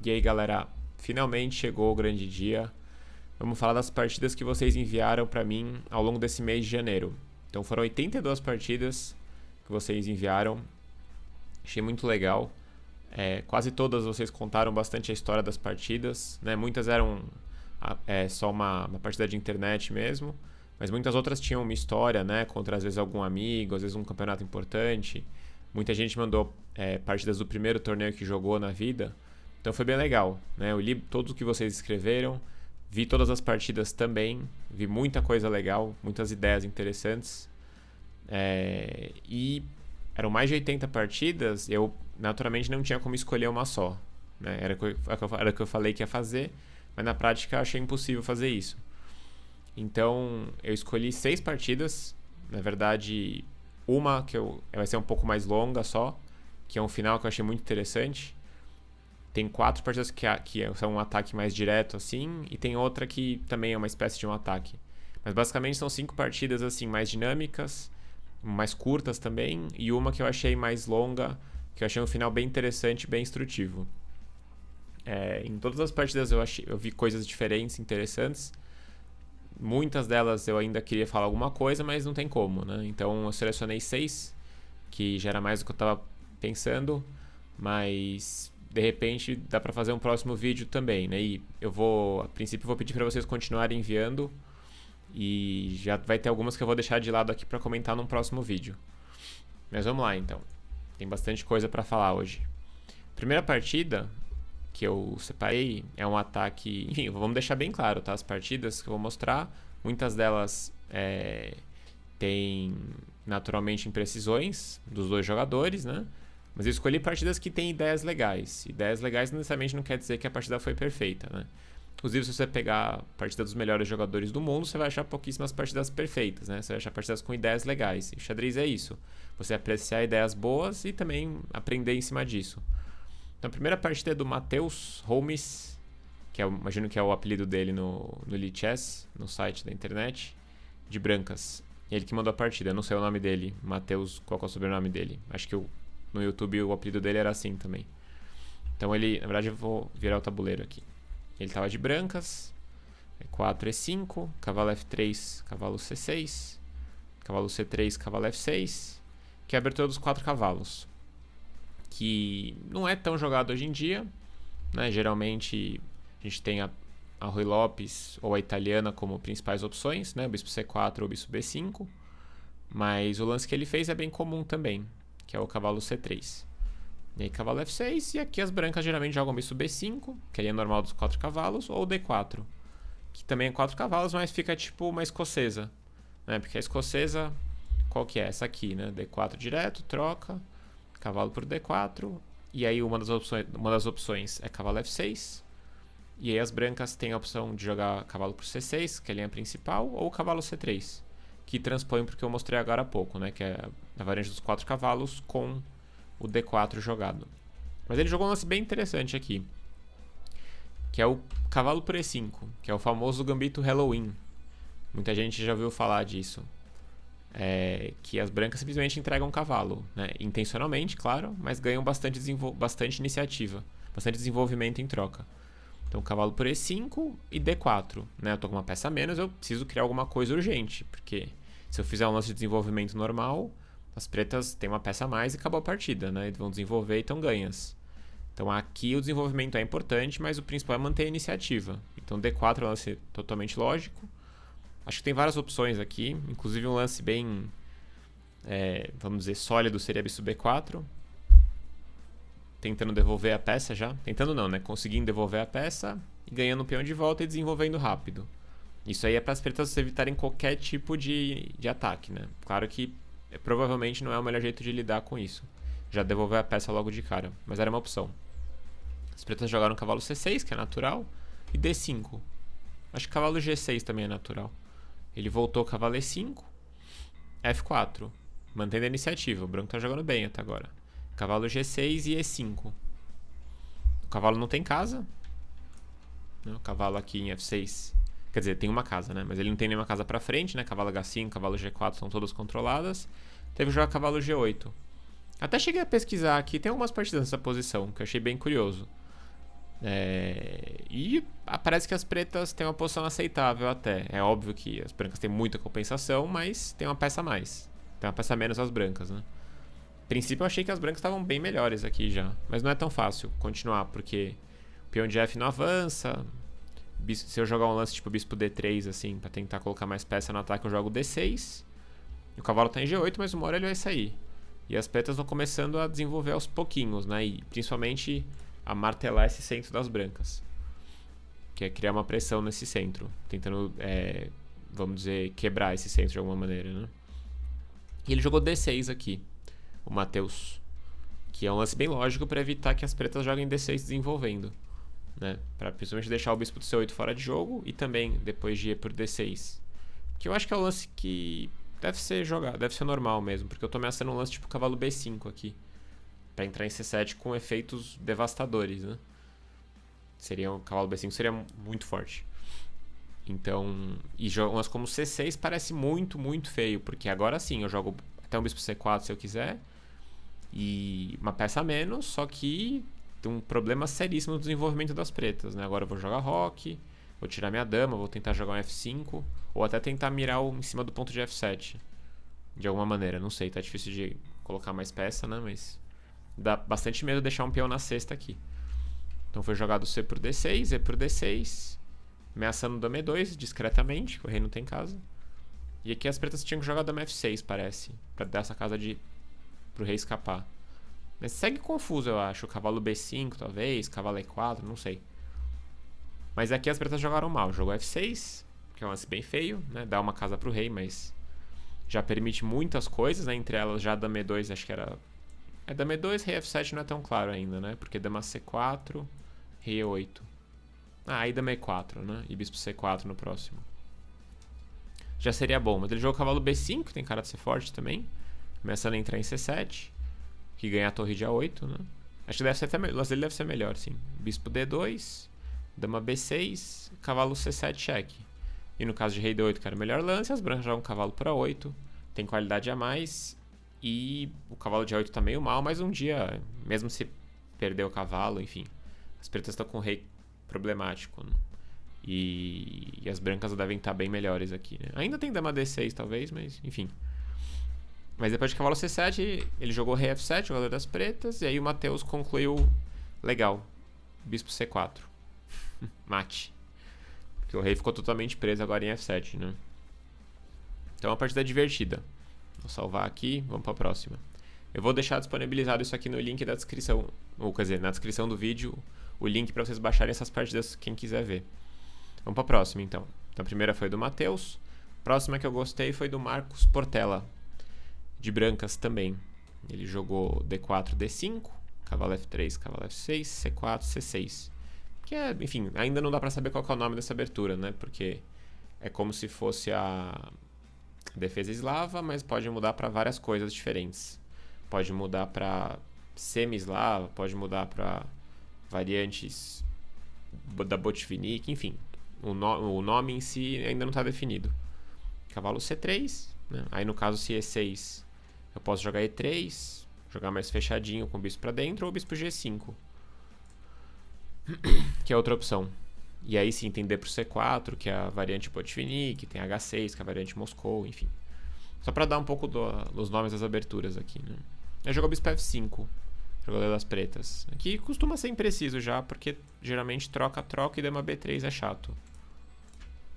E aí, galera, finalmente chegou o grande dia. Vamos falar das partidas que vocês enviaram para mim ao longo desse mês de janeiro. Então foram 82 partidas que vocês enviaram. Achei muito legal. Quase todas vocês contaram bastante a história das partidas, né? Muitas eram só uma partida de internet mesmo, mas muitas outras tinham uma história, né? Contra às vezes algum amigo, às vezes um campeonato importante. Muita gente mandou partidas do primeiro torneio que jogou na vida. Então foi bem legal, né? Eu li tudo o que vocês escreveram, vi todas as partidas também, vi muita coisa legal, muitas ideias interessantes. E eram mais de 80 partidas, eu naturalmente não tinha como escolher uma só, né? Era o que eu falei que ia fazer, mas na prática eu achei impossível fazer isso. Então eu escolhi 6 partidas, na verdade uma que vai ser um pouco mais longa só, que é um final que eu achei muito interessante. Tem 4 partidas que são um ataque mais direto, assim, e tem outra que também é uma espécie de um ataque. Mas basicamente são 5 partidas assim mais dinâmicas, mais curtas também, e uma que eu achei mais longa, que eu achei um final bem interessante, bem instrutivo. Em todas as partidas eu vi coisas diferentes, interessantes. Muitas delas eu ainda queria falar alguma coisa, mas não tem como, né? Então eu selecionei 6, que já era mais do que eu estava pensando, mas de repente dá para fazer um próximo vídeo também, né? E a princípio vou pedir para vocês continuarem enviando, e já vai ter algumas que eu vou deixar de lado aqui para comentar num próximo vídeo. Mas vamos lá então. Tem bastante coisa para falar hoje. Primeira partida que eu separei é um ataque... Enfim, vamos deixar bem claro, tá? As partidas que eu vou mostrar, muitas delas têm naturalmente imprecisões dos dois jogadores, né? Mas eu escolhi partidas que têm ideias legais. Ideias legais não necessariamente não quer dizer que a partida foi perfeita, né? Inclusive, se você pegar a partida dos melhores jogadores do mundo, você vai achar pouquíssimas partidas perfeitas, né? Você vai achar partidas com ideias legais. E o xadrez é isso. Você apreciar ideias boas e também aprender em cima disso. Então, a primeira partida é do Matheus Holmes, que imagino que é o apelido dele no Lichess, no site da internet, de brancas. Ele que mandou a partida. Eu não sei o nome dele. Matheus, qual é o sobrenome dele? Acho que no YouTube o apelido dele era assim também. Então na verdade eu vou virar o tabuleiro aqui. Ele estava de brancas, E4, E5, cavalo F3, cavalo C6, cavalo C3, cavalo F6, que é a abertura dos 4 cavalos, que não é tão jogado hoje em dia, né? Geralmente a gente tem a Ruy Lopes ou a italiana como principais opções, né? O bispo C4 ou o bispo B5, mas o lance que ele fez é bem comum também, que é o cavalo C3. E aí cavalo F6, e aqui as brancas geralmente jogam bispo B5, que aí é normal dos 4 cavalos, ou D4, que também é 4 cavalos, mas fica tipo uma escocesa, né? Porque a escocesa, qual que é? Essa aqui, né? D4 direto, troca, cavalo por D4, e aí uma das opções é cavalo F6, e aí as brancas têm a opção de jogar cavalo por C6, que é a linha principal, ou cavalo C3, que transpõe porque eu mostrei agora há pouco, né? Que é a variante dos 4 cavalos com o D4 jogado. Mas ele jogou um lance bem interessante aqui, que é o cavalo por E5, que é o famoso gambito Halloween. Muita gente já ouviu falar disso. Que as brancas simplesmente entregam um cavalo, né? Intencionalmente, claro, mas ganham bastante iniciativa, bastante desenvolvimento em troca. Então cavalo por E5 e D4, né? Eu tô com uma peça a menos, eu preciso criar alguma coisa urgente, porque se eu fizer um lance de desenvolvimento normal, as pretas têm uma peça a mais e acabou a partida, né? Eles vão desenvolver e estão ganhas. Então aqui o desenvolvimento é importante, mas o principal é manter a iniciativa. Então D4 é um lance totalmente lógico. Acho que tem várias opções aqui, inclusive um lance bem, vamos dizer, sólido seria bispo B4. Tentando devolver a peça já. Tentando não, né? Conseguindo devolver a peça e ganhando o peão de volta e desenvolvendo rápido. Isso aí é para as pretas evitarem qualquer tipo de ataque, né? Claro que provavelmente não é o melhor jeito de lidar com isso. Já devolver a peça logo de cara, mas era uma opção. As pretas jogaram cavalo C6, que é natural, e D5. Acho que cavalo G6 também é natural. Ele voltou cavalo E5, F4, mantendo a iniciativa. O branco tá jogando bem até agora. Cavalo G6 e E5. O cavalo não tem casa, né? O cavalo aqui em F6, quer dizer, tem uma casa, né? Mas ele não tem nenhuma casa pra frente, né? Cavalo H5, cavalo G4 são todas controladas. Teve que jogar cavalo G8. Até cheguei a pesquisar aqui, tem algumas partidas nessa posição, que eu achei bem curioso. E parece que as pretas têm uma posição aceitável até. É óbvio que as brancas têm muita compensação, mas tem uma peça a mais. Tem uma peça a menos as brancas, né? A princípio eu achei que as brancas estavam bem melhores aqui já. Mas não é tão fácil continuar, porque o peão de F não avança. Se eu jogar um lance tipo bispo D3, assim, pra tentar colocar mais peça no ataque, eu jogo D6. E o cavalo tá em G8, mas uma hora ele vai sair. E as pretas vão começando a desenvolver aos pouquinhos, né? E principalmente a martelar esse centro das brancas. Que é criar uma pressão nesse centro. Tentando, vamos dizer, quebrar esse centro de alguma maneira, né? E ele jogou D6 aqui, o Matheus. Que é um lance bem lógico para evitar que as pretas joguem D6 desenvolvendo. Né? Para principalmente deixar o bispo do C8 fora de jogo. E também depois de ir por D6. Que eu acho que é o lance que deve ser jogado, deve ser normal mesmo. Porque eu tô ameaçando um lance tipo cavalo B5 aqui. Pra entrar em C7 com efeitos devastadores, né? O cavalo B5 seria muito forte. Então, e umas como C6 parece muito, muito feio, porque agora sim eu jogo até um bispo C4 se eu quiser, e uma peça a menos, só que tem um problema seríssimo no desenvolvimento das pretas, né? Agora eu vou jogar roque, vou tirar minha dama, vou tentar jogar um F5, ou até tentar mirar em cima do ponto de F7, de alguma maneira, não sei, tá difícil de colocar mais peça, né? Mas dá bastante medo deixar um peão na cesta aqui. Então foi jogado C por D6, E por D6, ameaçando dama E2 discretamente, que o rei não tem casa. E aqui as pretas tinham que jogar dama F6, parece, pra dar essa casa pro rei escapar. Mas segue confuso, eu acho. Cavalo B5, talvez, cavalo E4, não sei. Mas aqui as pretas jogaram mal. Jogou F6, que é um lance bem feio, né? Dá uma casa pro rei, mas já permite muitas coisas, né? Entre elas já dama E2, acho que era... dama E2, rei F7 não é tão claro ainda, né? Porque dama C4, rei E8. Aí dama E4, né? E bispo C4 no próximo. Já seria bom, mas ele jogou cavalo B5, tem cara de ser forte também. Começando a entrar em C7, que ganha a torre de A8, né? Acho que deve ser até melhor, o lance dele deve ser melhor, sim. Bispo D2, dama B6, cavalo C7 cheque. E no caso de rei D8, que era o melhor lance, as brancas jogam cavalo por A8, tem qualidade a mais. E o cavalo de A8 tá meio mal, mas um dia, mesmo se perder o cavalo, enfim, as pretas estão com o rei problemático, né? E as brancas devem estar bem melhores aqui, né? Ainda tem dama D6 talvez, mas enfim. Mas depois de cavalo C7, ele jogou rei F7, jogador das pretas, e aí o Matheus concluiu legal, bispo C4. Mate. Porque o rei ficou totalmente preso agora em F7, né? Então é uma partida divertida. Vou salvar aqui, vamos para a próxima. Eu vou deixar disponibilizado isso aqui no link da descrição, ou quer dizer, na descrição do vídeo, o link para vocês baixarem essas partidas, quem quiser ver. Vamos para a próxima, então. Então a primeira foi do Matheus. A próxima que eu gostei foi do Marcos Portela, de brancas também. Ele jogou D4, D5, cavalo F3, cavalo F6, C4, C6. Que é, enfim, ainda não dá para saber qual é o nome dessa abertura, né? Porque é como se fosse a defesa eslava, mas pode mudar para várias coisas diferentes. Pode mudar para semi-eslava, pode mudar para variantes da Botvinnik, enfim. O nome em si ainda não está definido. Cavalo C3, né? Aí no caso se E6, eu posso jogar E3, jogar mais fechadinho com o bispo para dentro, ou bispo G5, que é outra opção. E aí sim tem D pro C4, que é a variante Botvinnik, tem H6, que é a variante Moscou, enfim. Só para dar um pouco dos nomes das aberturas aqui, né? Eu jogo bispo F5, jogador das pretas. Aqui costuma ser impreciso já, porque geralmente troca e dama B3 é chato.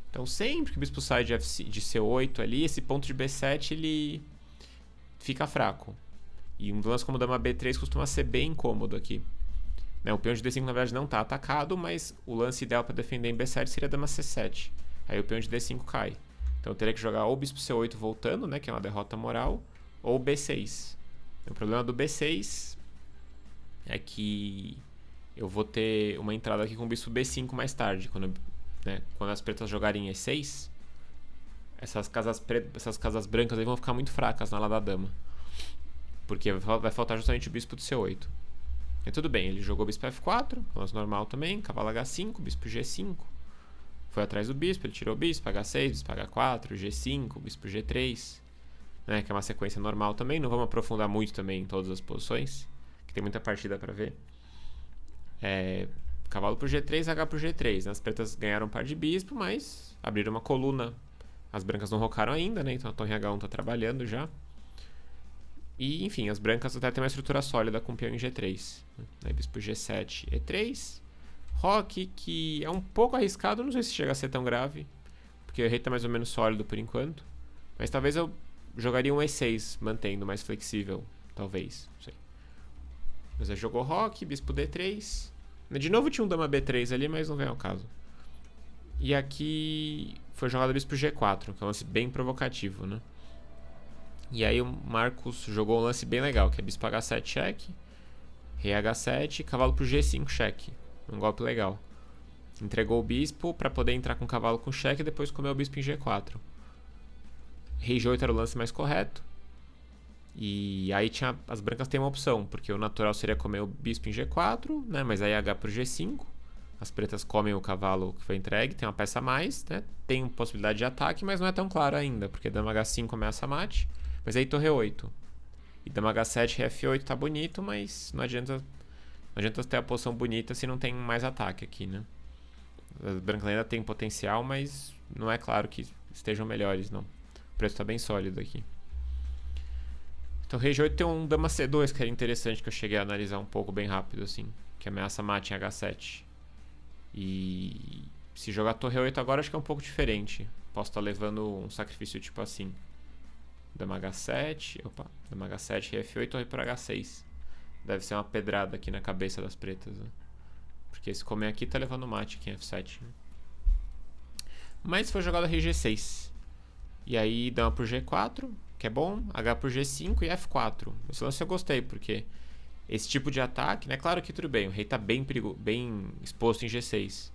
Então sempre que o bispo sai de C8 ali, esse ponto de B7 ele fica fraco. E um lance como dama B3 costuma ser bem incômodo aqui. O peão de D5 na verdade não está atacado, mas o lance ideal para defender em B7 seria dama C7. Aí o peão de D5 cai. Então eu teria que jogar ou bispo C8 voltando, né, que é uma derrota moral, ou B6. O problema do B6 é que eu vou ter uma entrada aqui com o bispo B5 mais tarde, quando as pretas jogarem E6, essas casas brancas aí vão ficar muito fracas na ala da dama, porque vai faltar justamente o bispo do C8. E tudo bem, ele jogou bispo F4, lance normal também, cavalo H5, bispo G5, foi atrás do bispo, ele tirou o bispo, H6, bispo H4, G5, bispo G3, né, que é uma sequência normal também. Não vamos aprofundar muito também em todas as posições, que tem muita partida para ver. cavalo pro G3, H pro G3. As pretas ganharam um par de bispo, mas abriram uma coluna. As brancas não rocaram ainda, né? Então a torre H1 tá trabalhando já. E, enfim, as brancas até tem uma estrutura sólida com peão em G3. Aí bispo G7, E3. Roque, que é um pouco arriscado, não sei se chega a ser tão grave, porque o rei tá mais ou menos sólido por enquanto. Mas talvez eu jogaria um E6, mantendo mais flexível, talvez, não sei. Mas aí jogou roque, bispo D3. De novo tinha um dama B3 ali, mas não vem ao caso. E aqui foi jogado bispo G4, que é um lance bem provocativo, né? E aí o Marcos jogou um lance bem legal, que é bispo H7 cheque, rei H7, cavalo pro G5 cheque. Um golpe legal. Entregou o bispo para poder entrar com o cavalo com cheque e depois comer o bispo em G4. Rei G8 era o lance mais correto. E aí as brancas têm uma opção, porque o natural seria comer o bispo em G4, né? Mas aí H pro G5. As pretas comem o cavalo que foi entregue, tem uma peça a mais, né? Tem possibilidade de ataque, mas não é tão claro ainda, porque dama H5 ameaça mate. Mas aí torre 8. E dama H7 rei F8 tá bonito, mas não adianta ter a posição bonita se não tem mais ataque aqui, né? As brancas ainda têm potencial, mas não é claro que estejam melhores, não. O preço tá bem sólido aqui. Então, rei G8 tem um dama C2 que era interessante, que eu cheguei a analisar um pouco bem rápido, assim. Que ameaça mate em H7. E se jogar torre 8 agora, acho que é um pouco diferente. Posso estar levando um sacrifício tipo assim. Dama H7. Opa, dama H7, rei F8, torre por H6. Deve ser uma pedrada aqui na cabeça das pretas, né? Porque esse comer aqui tá levando mate aqui em F7. Né? Mas foi jogado rei G6. E aí dama por G4, que é bom. H por G5 e F4. Esse lance eu gostei, porque esse tipo de ataque, né? Claro que tudo bem, o rei tá bem exposto em G6.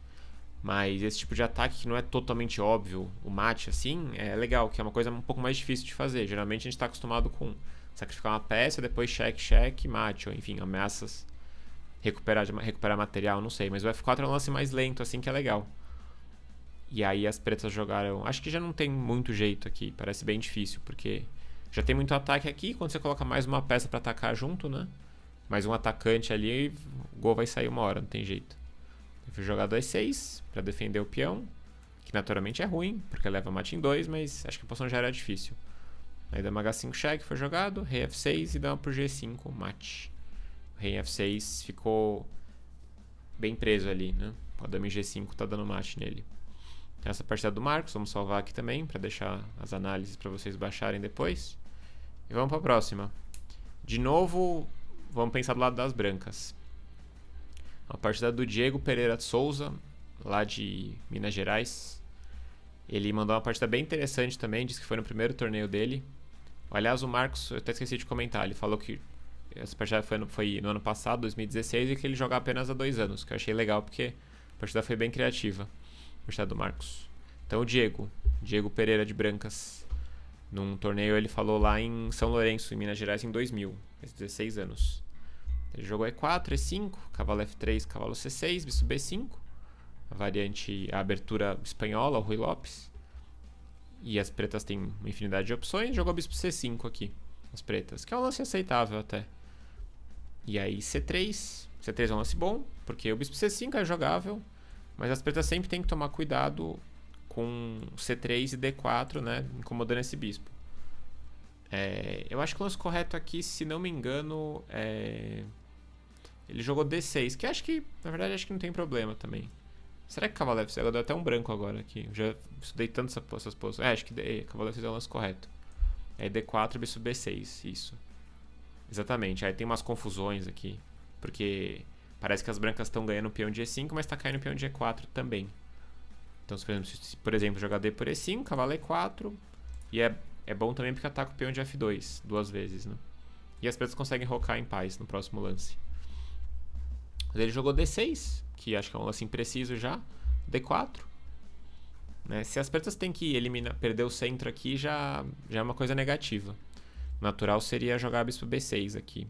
Mas esse tipo de ataque que não é totalmente óbvio, o mate assim, é legal, que é uma coisa um pouco mais difícil de fazer. Geralmente a gente tá acostumado com sacrificar uma peça, depois cheque, mate, ou enfim, ameaças, recuperar material, não sei. Mas o F4 é um lance mais lento, assim, que é legal. E aí as pretas jogaram... Acho que já não tem muito jeito aqui, parece bem difícil, porque já tem muito ataque aqui, quando você coloca mais uma peça pra atacar junto, né? Mais um atacante ali, o gol vai sair uma hora, não tem jeito. Eu fui jogado E6 pra defender o peão, que naturalmente é ruim, porque leva mate em 2, mas acho que a posição já era difícil. Aí dama H5 cheque foi jogado, rei F6 e dama por G5 mate. O rei F6 ficou bem preso ali, né? O dama em G5 tá dando mate nele. Essa partida do Marcos, vamos salvar aqui também para deixar as análises para vocês baixarem depois. E vamos para a próxima. De novo, vamos pensar do lado das brancas. A partida do Diego Pereira de Souza, lá de Minas Gerais. Ele mandou uma partida bem interessante também, disse que foi no primeiro torneio dele. Aliás, o Marcos, eu até esqueci de comentar, ele falou que essa partida foi no ano passado, 2016, e que ele jogava apenas há 2 anos, que eu achei legal porque a partida foi bem criativa. A partida do Marcos. Então o Diego Pereira de Brancas, num torneio ele falou lá em São Lourenço, em Minas Gerais, em 2000, faz 16 anos. Ele jogou E4, E5, cavalo F3, cavalo C6, bispo B5, a abertura espanhola, o Rui Lopes. E as pretas têm uma infinidade de opções. Jogou bispo C5 aqui, as pretas, que é um lance aceitável até. E aí C3 é um lance bom, porque o bispo C5 é jogável, mas as pretas sempre tem que tomar cuidado com C3 e D4, né, incomodando esse bispo. Eu acho que o lance correto aqui, se não me engano, ele jogou D6, que acho que, na verdade, acho que não tem problema também. Será que cavalo F6? Ela deu até um branco agora aqui. Eu já estudei tanto essas posições. Acho que cavalo F6 é o lance correto. É D4 e bispo B6, isso. Exatamente, aí tem umas confusões aqui. Porque parece que as brancas estão ganhando o peão de E5, mas está caindo o peão de E4 também. Então, se por exemplo, jogar D por E5, cavalo E4. E é bom também porque ataca o peão de F2 2 vezes, né? E as pretas conseguem rocar em paz no próximo lance. Mas ele jogou D6, que acho que é um lance impreciso já. D4. Né? Se as pretas têm que perder o centro aqui, já é uma coisa negativa. O natural seria jogar bispo B6 aqui.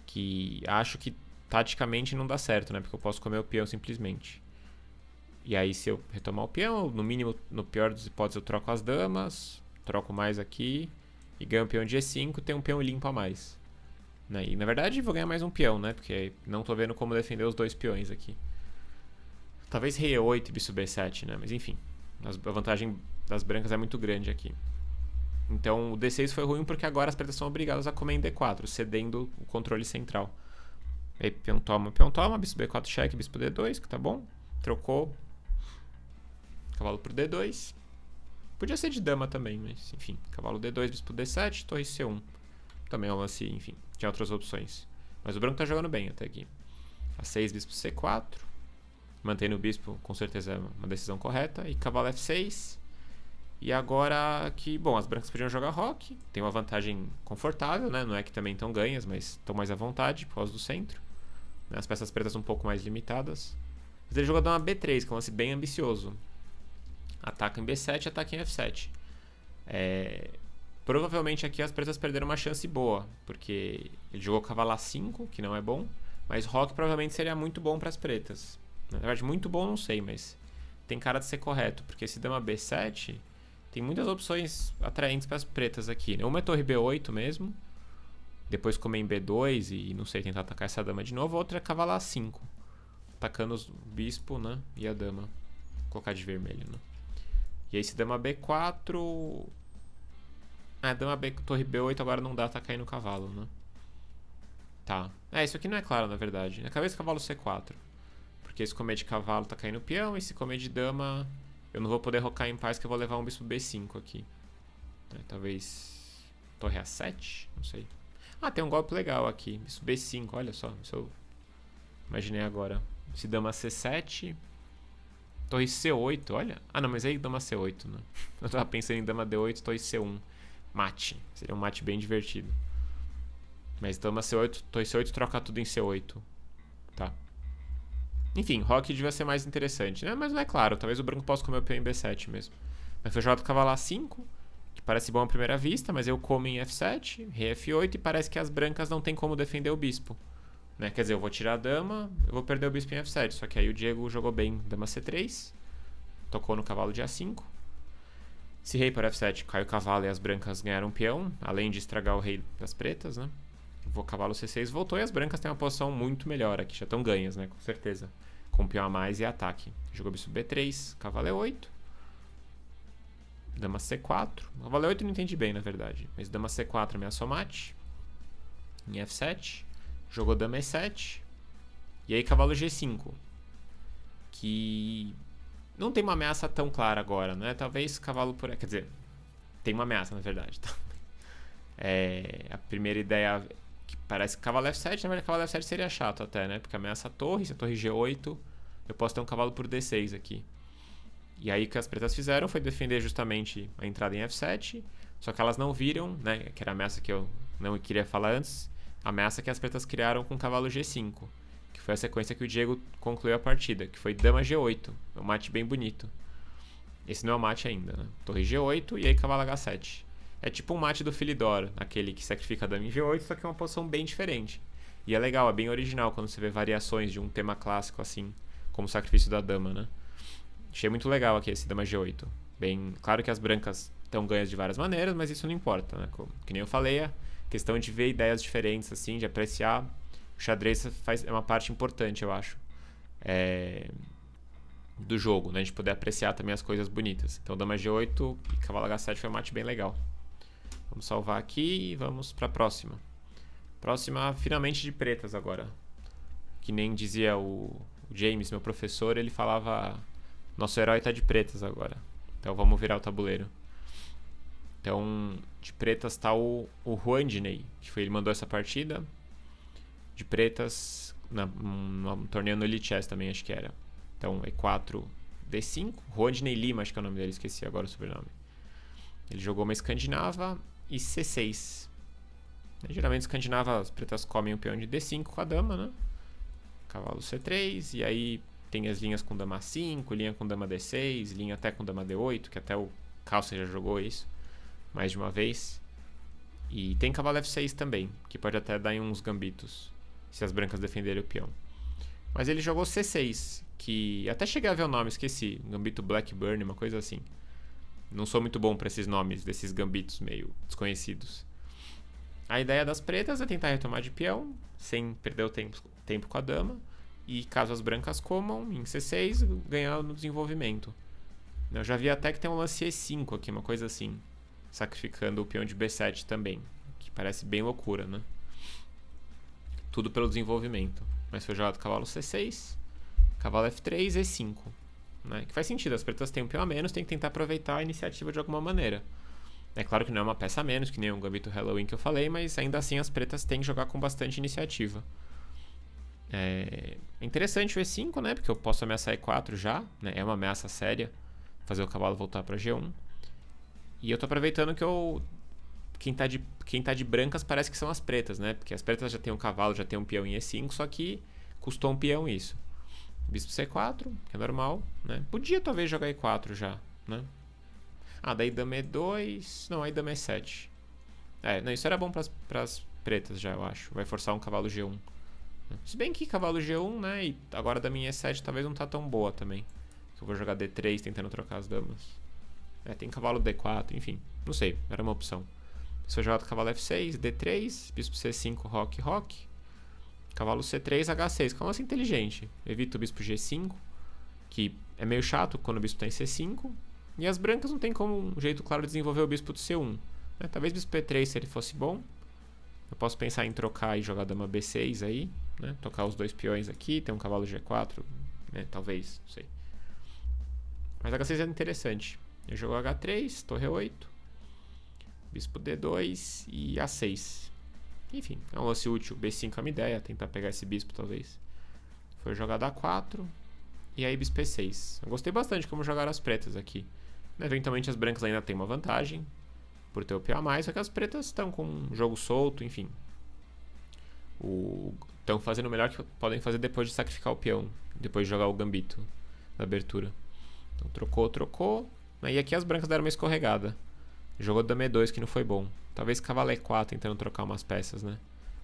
Que acho que taticamente não dá certo, né? Porque eu posso comer o peão simplesmente. E aí, se eu retomar o peão, no mínimo, no pior das hipóteses, eu troco as damas, troco mais aqui e ganho o peão de E5, tem um peão limpo a mais. Né? E na verdade, vou ganhar mais um peão, né? Porque não tô vendo como defender os 2 peões aqui. Talvez rei E8 e bispo B7, né? Mas enfim, a vantagem das brancas é muito grande aqui. Então o D6 foi ruim porque agora as pretas são obrigadas a comer em D4, cedendo o controle central. Aí peão toma, bispo B4 cheque, bispo D2, que tá bom. Trocou. Cavalo pro D2. Podia ser de dama também, mas enfim. Cavalo D2, bispo D7, torre C1. Também é um lance, enfim. Tinha outras opções. Mas o branco tá jogando bem até aqui. A6, bispo C4. Mantendo o bispo, com certeza é uma decisão correta. E cavalo F6. E agora que, bom, as brancas podiam jogar roque. Tem uma vantagem confortável, né? Não é que também estão ganhas, mas estão mais à vontade por causa do centro. As peças pretas um pouco mais limitadas. Mas ele jogou dama B3, que é um lance bem ambicioso. Ataca em B7 e ataca em F7. Provavelmente aqui as pretas perderam uma chance boa, porque ele jogou cavalo A5, que não é bom, mas roque provavelmente seria muito bom para as pretas. Na verdade, muito bom não sei, mas tem cara de ser correto, porque esse dama B7 tem muitas opções atraentes para as pretas aqui, né? Uma é torre B8 mesmo, depois comer em B2 e não sei, tentar atacar essa dama de novo. A outra é cavalo A5, atacando o bispo, né? E a dama. Vou colocar de vermelho, né? E aí esse dama B4... dama B, torre B8 agora não dá, tá caindo o cavalo, né? Tá. Isso aqui não é claro, na verdade. Na cabeça cavalo C4. Porque se comer de cavalo tá caindo o peão, e se comer de dama eu não vou poder rocar em paz, que eu vou levar um bispo B5 aqui. Talvez torre A7, não sei. Tem um golpe legal aqui, bispo B5, olha só, isso eu imaginei agora. Esse dama C7, torre C8, olha. Não, mas aí dama C8, né? Eu tava pensando em dama D8, torre C1. Mate, seria um mate bem divertido. Mas dama C8, torre C8 troca tudo em C8. Tá. Enfim, roque devia ser mais interessante, né? Mas não é claro, talvez o branco possa comer o peão em B7 mesmo. Mas foi jogado cavalo A5, que parece bom à primeira vista, mas eu como em F7, rei F8, e parece que as brancas não tem como defender o bispo. Né? Quer dizer, eu vou tirar a dama, eu vou perder o bispo em F7, só que aí o Diego jogou bem dama C3, tocou no cavalo de A5. Se rei por F7 cai o cavalo e as brancas ganharam um peão, além de estragar o rei das pretas, né? Vou cavalo C6, voltou, e as brancas têm uma posição muito melhor aqui, já estão ganhas, né? Com certeza. Com peão a mais e ataque. Jogou bispo B3, cavalo E8. Dama C4. Cavalo E8 eu não entendi bem, na verdade. Mas dama C4 ameaçou mate. Em F7. Jogou dama E7. E aí cavalo G5. Que não tem uma ameaça tão clara agora, né? Talvez cavalo por... Quer dizer, tem uma ameaça, na verdade. Tá? A primeira ideia... que parece que cavalo F7, na verdade cavalo F7 seria chato até, né? Porque ameaça a torre, se a torre G8, eu posso ter um cavalo por D6 aqui. E aí o que as pretas fizeram foi defender justamente a entrada em F7, só que elas não viram, né? Que era a ameaça que eu não queria falar antes, a ameaça que as pretas criaram com o cavalo G5, que foi a sequência que o Diego concluiu a partida, que foi dama G8, um mate bem bonito. Esse não é o mate ainda, né? Torre G8 e aí cavalo H7. É tipo um mate do Philidor, aquele que sacrifica a dama em G8, só que é uma posição bem diferente. E é legal, é bem original quando você vê variações de um tema clássico assim, como o sacrifício da dama, né? Achei muito legal aqui esse dama G8. Bem, claro que as brancas estão ganhas de várias maneiras, mas isso não importa, né? Que nem eu falei, a questão de ver ideias diferentes, assim, de apreciar. O xadrez é uma parte importante, eu acho, do jogo, né? A gente poder apreciar também as coisas bonitas. Então dama G8 e cavalo H7 foi um mate bem legal. Vamos salvar aqui e vamos para a próxima. Próxima, finalmente de pretas agora. Que nem dizia o James, meu professor, ele falava: nosso herói tá de pretas agora. Então vamos virar o tabuleiro. Então, de pretas tá o Juandinei, que ele mandou essa partida. De pretas, num torneio no Elite Chess também, acho que era. Então, E4, D5. Juandinei Lima, acho que é o nome dele, esqueci agora o sobrenome. Ele jogou uma escandinava e C6. Geralmente escandinava, as pretas comem o peão de D5 com a dama, né? Cavalo C3, e aí tem as linhas com dama A5, linha com dama D6, linha até com dama D8, que até o Carlsen já jogou isso mais de uma vez. E tem cavalo F6 também, que pode até dar em uns gambitos, se as brancas defenderem o peão. Mas ele jogou C6, que até cheguei a ver o nome, esqueci. Gambito Blackburn, uma coisa assim. Não sou muito bom para esses nomes desses gambitos meio desconhecidos. A ideia das pretas é tentar retomar de peão, sem perder o tempo com a dama. E caso as brancas comam, em C6, ganhar no desenvolvimento. Eu já vi até que tem um lance E5 aqui, uma coisa assim. Sacrificando o peão de B7 também. Que parece bem loucura, né? Tudo pelo desenvolvimento. Mas foi jogado cavalo C6, cavalo F3, E5. Né? Que faz sentido, as pretas têm um peão a menos, tem que tentar aproveitar a iniciativa de alguma maneira. É claro que não é uma peça a menos, que nem o Gambito Halloween que eu falei, mas ainda assim as pretas têm que jogar com bastante iniciativa. É interessante o E5, né? Porque eu posso ameaçar E4 já, né? É uma ameaça séria, fazer o cavalo voltar para G1. E eu tô aproveitando que quem tá de brancas parece que são as pretas, né? Porque as pretas já tem um cavalo, já tem um peão em E5, só que custou um peão isso. Bispo C4, que é normal, né? Podia talvez jogar E4 já, né? Ah, daí dama E2... Não, aí dama E7. Não, isso era bom pras pretas já, eu acho. Vai forçar um cavalo G1. Se bem que cavalo G1, né? E agora dama em E7 talvez não tá tão boa também. Eu vou jogar D3 tentando trocar as damas. Tem cavalo D4, enfim. Não sei, era uma opção. Se eu jogar cavalo F6, D3, bispo C5, roque, roque. Cavalo C3, H6, que é um lance inteligente. Evita o bispo G5, que é meio chato quando o bispo tá em C5. E as brancas não tem como um jeito claro de desenvolver o bispo do C1. Talvez bispo E3 se ele fosse bom. Eu posso pensar em trocar e jogar dama B6 aí, né? Tocar os dois peões aqui, ter um cavalo G4, né? Talvez, não sei. Mas H6 é interessante. Eu jogo H3, torre 8, bispo D2 e A6. Enfim, é um lance útil. B5 é uma ideia, tentar pegar esse bispo talvez. Foi jogado A4 e aí bispo E6. Eu gostei bastante de como jogaram as pretas aqui. Eventualmente as brancas ainda têm uma vantagem por ter o peão a mais, só que as pretas estão com um jogo solto, enfim. Estão fazendo o melhor que podem fazer depois de sacrificar o peão, depois de jogar o gambito na abertura. Então trocou. E aqui as brancas deram uma escorregada. Jogou dama E2 que não foi bom. Talvez cavalo E4 tentando trocar umas peças, né?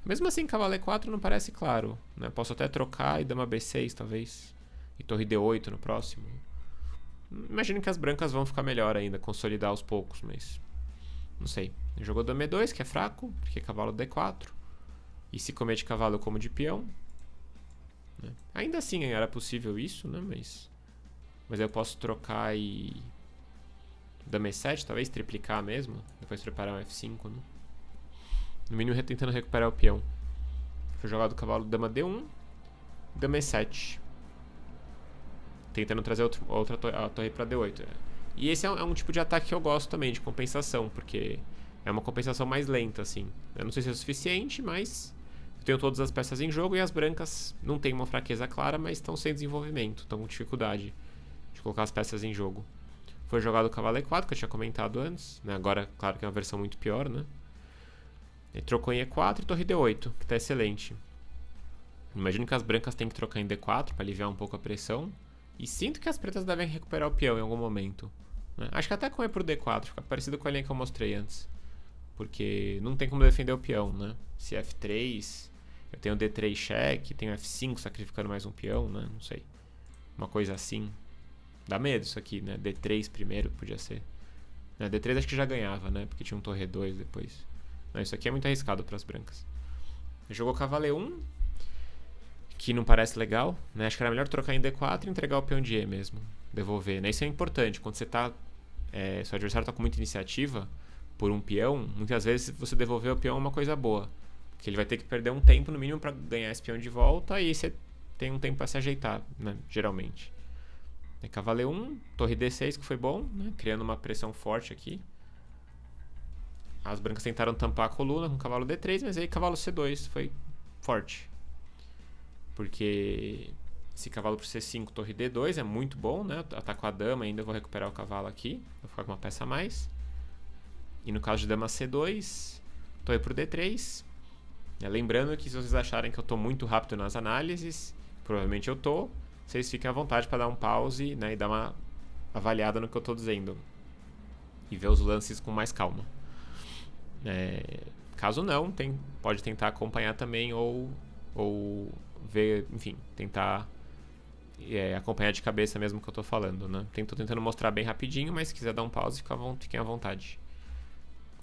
Mesmo assim, cavalo E4 não parece claro, né? Posso até trocar e dama B6 talvez. E torre D8 no próximo. Imagino que as brancas vão ficar melhor ainda, consolidar aos poucos, mas... Não sei. Jogou dama E2, que é fraco, porque cavalo D4. E se comer de cavalo eu como de peão. Né? Ainda assim era possível isso, né? Mas eu posso trocar e... Dama E7, talvez triplicar mesmo. Depois preparar um F5, né? No mínimo tentando recuperar o peão. Foi jogado o cavalo dama D1. Dama E7. Tentando trazer a torre pra D8. E esse é um tipo de ataque que eu gosto também, de compensação. Porque é uma compensação mais lenta, assim. Eu não sei se é o suficiente, mas... Eu tenho todas as peças em jogo e as brancas não têm uma fraqueza clara, mas estão sem desenvolvimento. Estão com dificuldade de colocar as peças em jogo. Foi jogado o cavalo E4, que eu tinha comentado antes. Né? Agora, claro que é uma versão muito pior, né? Ele trocou em E4 e torre D8, que tá excelente. Imagino que as brancas têm que trocar em D4 para aliviar um pouco a pressão. E sinto que as pretas devem recuperar o peão em algum momento. Né? Acho que até com E por D4, fica parecido com a linha que eu mostrei antes. Porque não tem como defender o peão, né? Se F3, eu tenho D3 cheque, tenho F5 sacrificando mais um peão, né? Não sei. Uma coisa assim. Dá medo isso aqui, né? D3 primeiro podia ser. D3 acho que já ganhava, né? Porque tinha um torre 2 depois. Não, isso aqui é muito arriscado para as brancas. Jogou cavalo E1, que não parece legal, né? Acho que era melhor trocar em D4 e entregar o peão de E mesmo. Devolver, né? Isso é importante. Quando você tá... seu adversário tá com muita iniciativa por um peão, muitas vezes você devolver o peão é uma coisa boa. Porque ele vai ter que perder um tempo no mínimo para ganhar esse peão de volta e você tem um tempo para se ajeitar, né? Geralmente. Cavalo E1, torre D6 que foi bom, né? Criando uma pressão forte aqui. As brancas tentaram tampar a coluna com cavalo D3, mas aí cavalo C2 foi forte. Porque esse cavalo pro C5, torre D2 é muito bom, né? Ataco a dama, ainda vou recuperar o cavalo aqui. Vou ficar com uma peça a mais. E no caso de dama C2, torre pro D3. Lembrando que se vocês acharem que eu tô muito rápido nas análises, provavelmente eu tô. Vocês fiquem à vontade para dar um pause, né, e dar uma avaliada no que eu tô dizendo. E ver os lances com mais calma. Caso não, pode tentar acompanhar também ou ver, enfim, tentar acompanhar de cabeça mesmo o que eu tô falando, né? Tô tentando mostrar bem rapidinho, mas se quiser dar um pause, fiquem à vontade.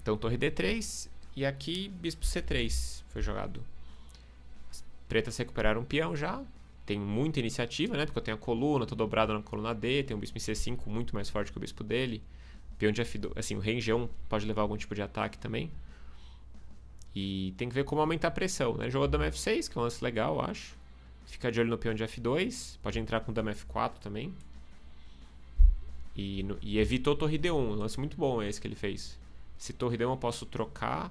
Então, torre D3 e aqui bispo C3 foi jogado. As pretas recuperaram um peão já. tem muita iniciativa, né? Porque eu tenho a coluna, tô dobrado na coluna D, tem um bispo em C5 muito mais forte que o bispo dele. Peão de F2, assim, o rei em G1 pode levar algum tipo de ataque também. E tem que ver como aumentar a pressão, né? Jogou dama F6, que é um lance legal, eu acho. Fica de olho no peão de F2, pode entrar com dama F4 também. E evitou torre D1, um lance muito bom esse que ele fez. Se torre D1 eu posso trocar.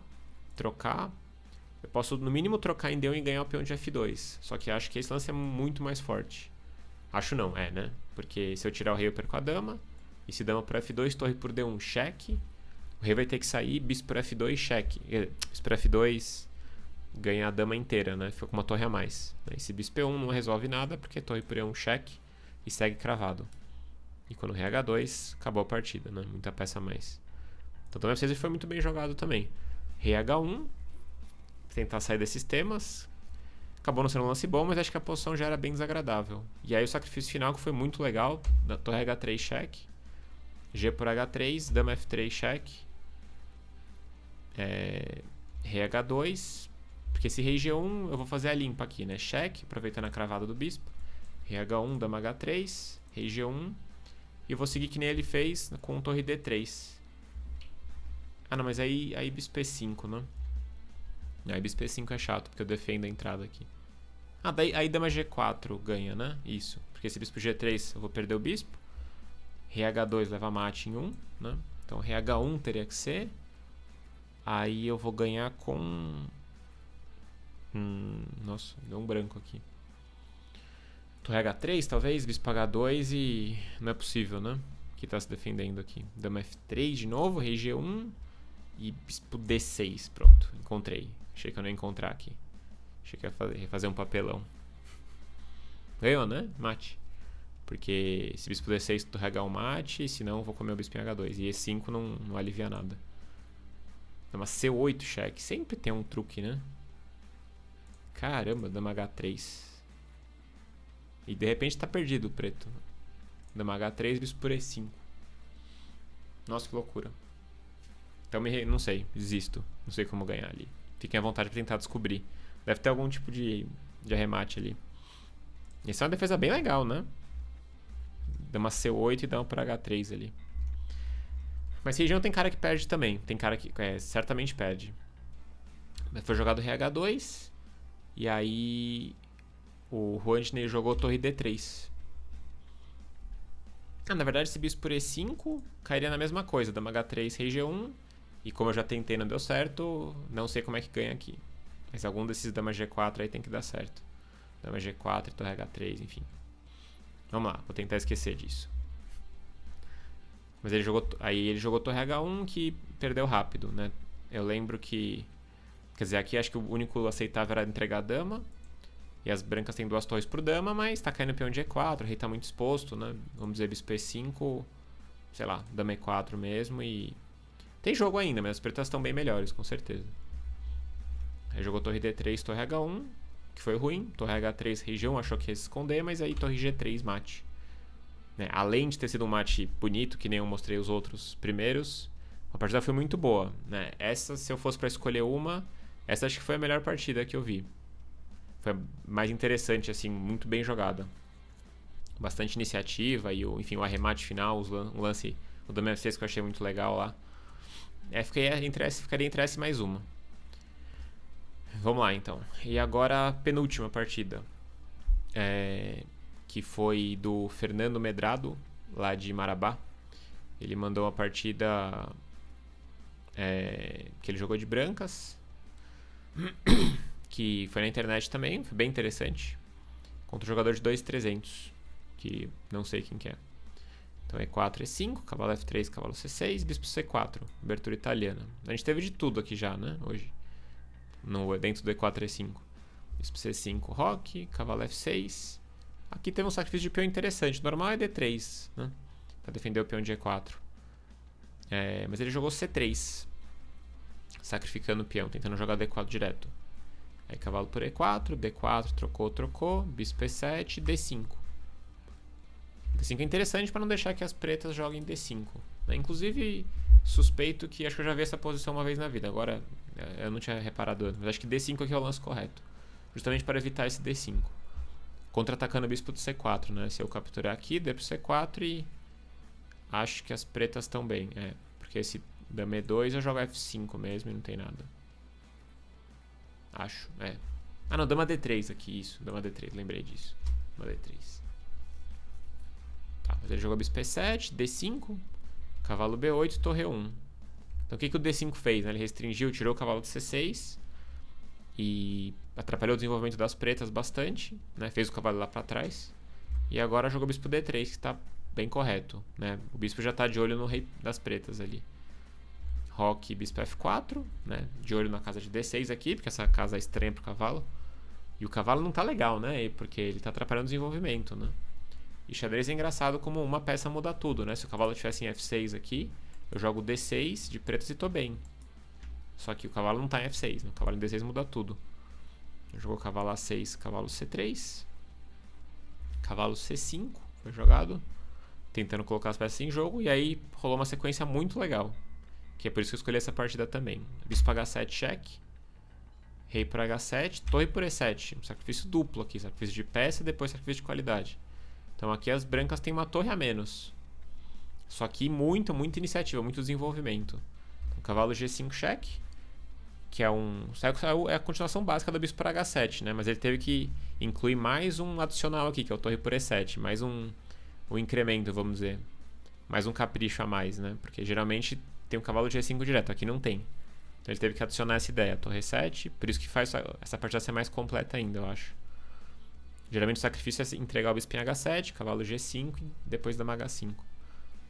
Eu posso no mínimo trocar em D1 e ganhar o peão de F2. Só que acho que esse lance é muito mais forte. Acho não, né? Porque se eu tirar o rei eu perco a dama. E se dama por F2, torre por D1, cheque. O rei vai ter que sair, bispo por F2, cheque. Bispo por F2 ganha a dama inteira, né? Fica com uma torre a mais. Esse bispo E1 não resolve nada, porque torre por E1, cheque. E segue cravado. E quando o rei H2, acabou a partida, né? Muita peça a mais. Então dama F6 foi muito bem jogado também. Rei H1. Tentar sair desses temas. Acabou não sendo um lance bom, mas acho que a posição já era bem desagradável. E aí o sacrifício final que foi muito legal. Da torre H3, cheque. G por H3, dama F3, cheque. Rei H2. Porque esse rei G1 eu vou fazer a limpa aqui, né? Cheque, aproveitando a cravada do bispo. Rei H1, dama H3, rei G1. E eu vou seguir que nem ele fez com torre D3. Ah, não, mas aí bispo E5, né? Aí bispo E5 é chato, porque eu defendo a entrada aqui. Ah, aí dama G4 ganha, né? Isso. Porque esse bispo G3 eu vou perder o bispo. Rei H2 leva mate em 1, né? Então rei H1 teria que ser. Aí eu vou ganhar com... nossa, deu um branco aqui. Torre H3 talvez, bispo H2 e... não é possível, né? Que tá se defendendo aqui. Dama F3 de novo, rei G1 e bispo D6, pronto. Encontrei. Achei que eu não ia encontrar aqui. Achei que ia fazer um papelão. Ganhou, né? Mate. Porque se bispo D6 torre H1 mate, senão eu vou comer o bispo em H2. E E5 não alivia nada. Dama C8 cheque. Sempre tem um truque, né? Caramba, dama H3. E de repente tá perdido o preto. Dama H3, bispo por E5. Nossa, que loucura. Então não sei, desisto. Não sei como ganhar ali. Fiquem à vontade pra tentar descobrir. Deve ter algum tipo de arremate ali. Essa é uma defesa bem legal, né? Dama C8 e dama por H3 ali. Mas região tem cara que perde também. Tem cara que certamente perde. Foi jogado rei H2. E aí o Rouanet jogou torre D3. Na verdade esse bispo por E5 cairia na mesma coisa. Dama H3, rei G1. E como eu já tentei e não deu certo, não sei como é que ganha aqui. Mas algum desses dama G4 aí tem que dar certo. Dama G4 e torre H3, enfim. Vamos lá, vou tentar esquecer disso. Mas ele jogou torre H1 que perdeu rápido, né? Eu lembro que... Quer dizer, aqui acho que o único aceitável era entregar a dama. E as brancas têm 2 torres por dama, mas tá caindo peão de E4, o rei tá muito exposto, né? Vamos dizer, bispo E5, sei lá, dama E4 mesmo e... Tem jogo ainda, mas as pretas estão bem melhores, com certeza. Aí jogou torre D3, torre H1, que foi ruim. Torre H3, rei G1, achou que ia se esconder, mas aí torre G3, mate. Né? Além de ter sido um mate bonito, que nem eu mostrei os outros primeiros, a partida foi muito boa. Né? Essa, se eu fosse pra escolher uma, essa acho que foi a melhor partida que eu vi. Foi mais interessante, assim, muito bem jogada. Bastante iniciativa e, enfim, o arremate final, o lance, o dama F6 que eu achei muito legal lá. Ficaria entre essa e mais uma. Vamos lá, então. E agora a penúltima partida. Que foi do Fernando Medrado, lá de Marabá. Ele mandou uma partida que ele jogou de brancas. Que foi na internet também, foi bem interessante. Contra um jogador de 2.300, que não sei quem que é. Então E4, E5, cavalo F3, cavalo C6, bispo C4, abertura italiana. A gente teve de tudo aqui já, né, hoje. Dentro do E4, E5. Bispo C5, roque, cavalo F6. Aqui teve um sacrifício de peão interessante. Normal é D3, né, pra defender o peão de E4. Mas ele jogou C3, sacrificando o peão, tentando jogar D4 direto. Aí cavalo por E4, D4, trocou, bispo E7, D5. D5 é interessante para não deixar que as pretas joguem D5. Né? Inclusive, suspeito que acho que eu já vi essa posição uma vez na vida. Agora, eu não tinha reparado antes, mas acho que D5 aqui é o lance correto. Justamente para evitar esse D5. contra-atacando o bispo do C4, né? Se eu capturar aqui, dê pro C4 e acho que as pretas estão bem. Porque esse dama E2 eu jogo F5 mesmo e não tem nada. Acho, Ah, não, dama D3 aqui, isso. Dama D3, lembrei disso. Dama D3. Tá, mas ele jogou bispo E7, D5, cavalo B8, torre 1. Então o que o D5 fez? Né? Ele restringiu, tirou o cavalo de C6 e atrapalhou o desenvolvimento das pretas bastante, né? Fez o cavalo lá pra trás. E agora jogou bispo D3, que tá bem correto, né? O bispo já tá de olho no rei das pretas ali. Roque, bispo F4, né? De olho na casa de D6 aqui, porque essa casa é estranha pro cavalo. E o cavalo não tá legal, né? Porque ele tá atrapalhando o desenvolvimento, né? E xadrez é engraçado como uma peça muda tudo, né? Se o cavalo estivesse em F6 aqui, eu jogo D6 de pretas e tô bem. Só que o cavalo não tá em F6, né? O cavalo em D6 muda tudo. Jogou cavalo A6, cavalo C3. Cavalo C5 foi jogado. Tentando colocar as peças em jogo. E aí rolou uma sequência muito legal. Que é por isso que eu escolhi essa partida também. Bispo H7, cheque. Rei por H7, torre por E7. Um sacrifício duplo aqui. Sacrifício de peça e depois sacrifício de qualidade. Então aqui as brancas têm uma torre a menos. Só que muita iniciativa, muito desenvolvimento. Então, cavalo G5, cheque. Que é a continuação básica do bispo por H7, né? Mas ele teve que incluir mais um adicional aqui, que é o torre por E7. Mais um incremento, vamos dizer. Mais um capricho a mais, né? Porque geralmente tem um cavalo G5 direto, aqui não tem. Então ele teve que adicionar essa ideia, torre 7, por isso que faz essa partida ser mais completa ainda, eu acho. Geralmente o sacrifício é entregar o bispo em H7, cavalo G5 e depois dama H5.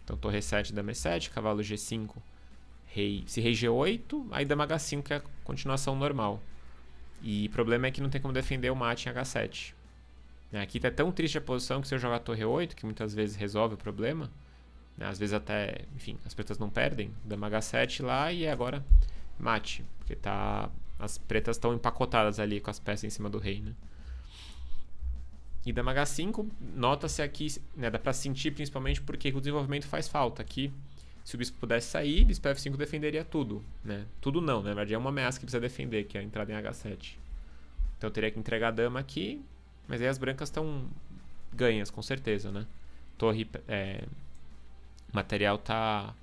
Então torre 7, dama E7, cavalo G5, se rei G8, aí dama H5 que é a continuação normal. E o problema é que não tem como defender o mate em H7. Aqui tá tão triste a posição que se eu jogar torre 8, que muitas vezes resolve o problema, né? Às vezes até, enfim, as pretas não perdem, dama H7 lá e agora mate, porque as pretas estão empacotadas ali com as peças em cima do rei, né? E dama H5, nota-se aqui, né, dá pra sentir principalmente porque o desenvolvimento faz falta. Aqui, se o bispo pudesse sair, bispo F5 defenderia tudo, né? Tudo não, na verdade é uma ameaça que precisa defender, que é a entrada em H7. Então eu teria que entregar a dama aqui, mas aí as brancas estão ganhas, com certeza, né? Torre, material tá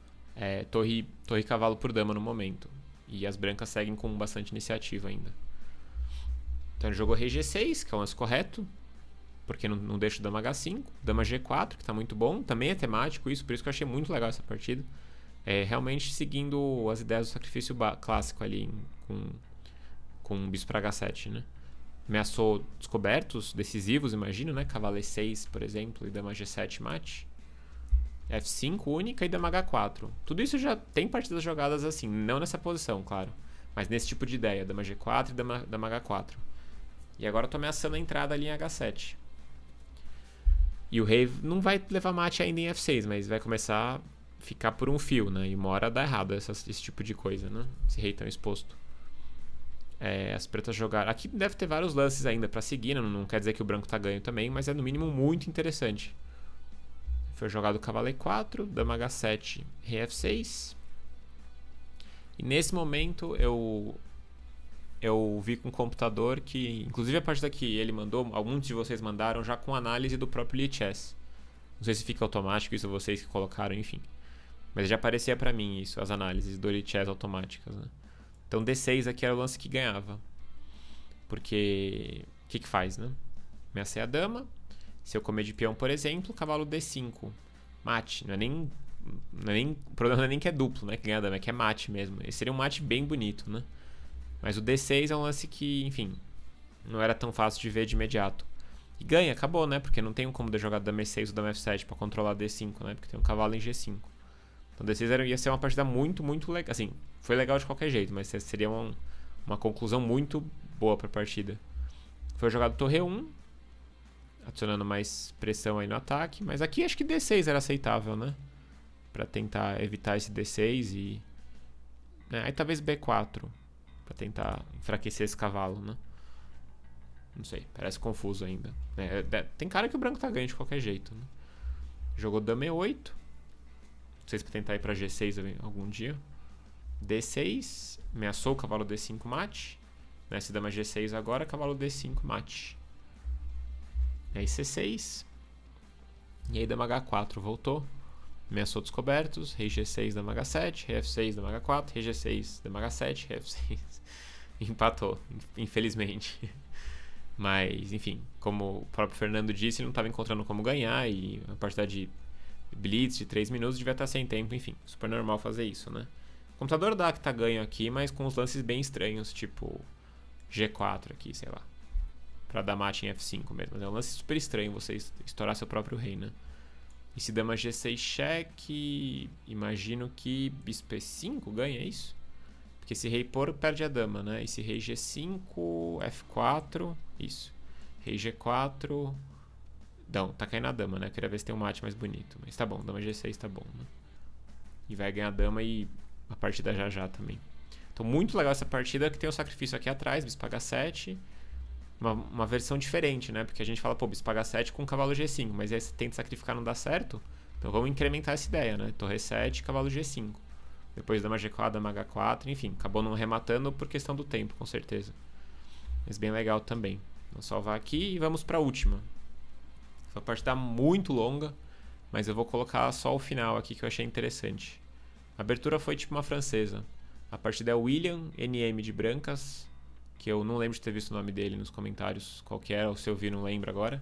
torre cavalo por dama no momento. E as brancas seguem com bastante iniciativa ainda. Então ele jogou rei G6, que é o lance correto, porque não deixa o dama H5. Dama G4, que tá muito bom. Também é temático isso, por isso que eu achei muito legal essa partida. Realmente seguindo as ideias do sacrifício clássico ali com bispo para H7, né? Ameaçou descobertos decisivos, imagino, né? Cavalo E6, por exemplo, e dama G7 mate. F5 única e dama H4. Tudo isso já tem partidas jogadas assim, não nessa posição, claro, mas nesse tipo de ideia, dama G4 e dama H4. E agora eu tô ameaçando a entrada ali em H7. E o rei não vai levar mate ainda em F6, mas vai começar a ficar por um fio, né? E uma hora dá errado esse tipo de coisa, né? Esse rei tão exposto. As pretas jogaram... Aqui deve ter vários lances ainda pra seguir, né? Não quer dizer que o branco tá ganho também, mas é no mínimo muito interessante. Foi jogado cavalo E4, dama H7, rei F6. E nesse momento eu vi com o computador que, inclusive a partida que ele mandou, alguns de vocês mandaram já com análise do próprio Lichess. Não sei se fica automático isso, vocês que colocaram, enfim. Mas já aparecia pra mim isso, as análises do Lichess automáticas, né? Então D6 aqui era o lance que ganhava. Porque o que faz, né? Ameacei a dama. Se eu comer de peão, por exemplo, cavalo D5. Mate. O problema não é nem que é duplo, né? Que ganha a dama, é que é mate mesmo. Esse seria um mate bem bonito, né? Mas o D6 é um lance que, enfim, não era tão fácil de ver de imediato. E ganha, acabou, né? Porque não tem como de jogar dama E6 ou dama F7 pra controlar D5, né? Porque tem um cavalo em G5. Então D6 ia ser uma partida muito legal. Assim, foi legal de qualquer jeito, mas seria uma conclusão muito boa pra partida. Foi jogado torre 1, adicionando mais pressão aí no ataque. Mas aqui acho que D6 era aceitável, né? Pra tentar evitar esse D6 e... aí talvez B4. Pra tentar enfraquecer esse cavalo, né? Não sei, parece confuso ainda. Tem cara que o branco tá ganho de qualquer jeito, né? Jogou dama E8. Não sei se pra tentar ir pra G6 algum dia. D6. Ameaçou o cavalo D5 mate. Se dama G6 agora, cavalo D5 mate. E aí C6. E aí dama H4 voltou. Ameaçou descobertos. Rei G6, dama H7. Rei F6, dama H4. Rei G6, dama H7. Rei F6. Empatou, infelizmente. Mas, enfim, como o próprio Fernando disse, ele não estava encontrando como ganhar. E a partida de blitz de 3 minutos devia estar sem tempo. Enfim, super normal fazer isso, né? O computador dá que tá ganho aqui, mas com os lances bem estranhos, tipo G4 aqui, sei lá. Pra dar mate em F5 mesmo. Mas é um lance super estranho você estourar seu próprio rei, né? E se dama G6 cheque, imagino que bispo E5 ganha, é isso? Porque se rei pôr, perde a dama, né? E se rei G5, F4, isso. Rei G4... Não, tá caindo a dama, né? Eu queria ver se tem um mate mais bonito. Mas tá bom, dama G6 tá bom, né? E vai ganhar a dama e a partida já também. Então, muito legal essa partida, que tem o sacrifício aqui atrás, bispo H7. Uma versão diferente, né? Porque a gente fala, pô, bispo H7 com cavalo G5, mas aí você tenta sacrificar, não dá certo. Então vamos incrementar essa ideia, né? Torre 7, cavalo G5. Depois dama G4, dama H4, enfim, acabou não rematando por questão do tempo, com certeza. Mas bem legal também. Vamos salvar aqui e vamos para a última. Essa parte tá muito longa, mas eu vou colocar só o final aqui que eu achei interessante. A abertura foi tipo uma francesa. A partida é William NM de brancas, que eu não lembro de ter visto o nome dele nos comentários, qual que era, ou se eu vi não lembro agora.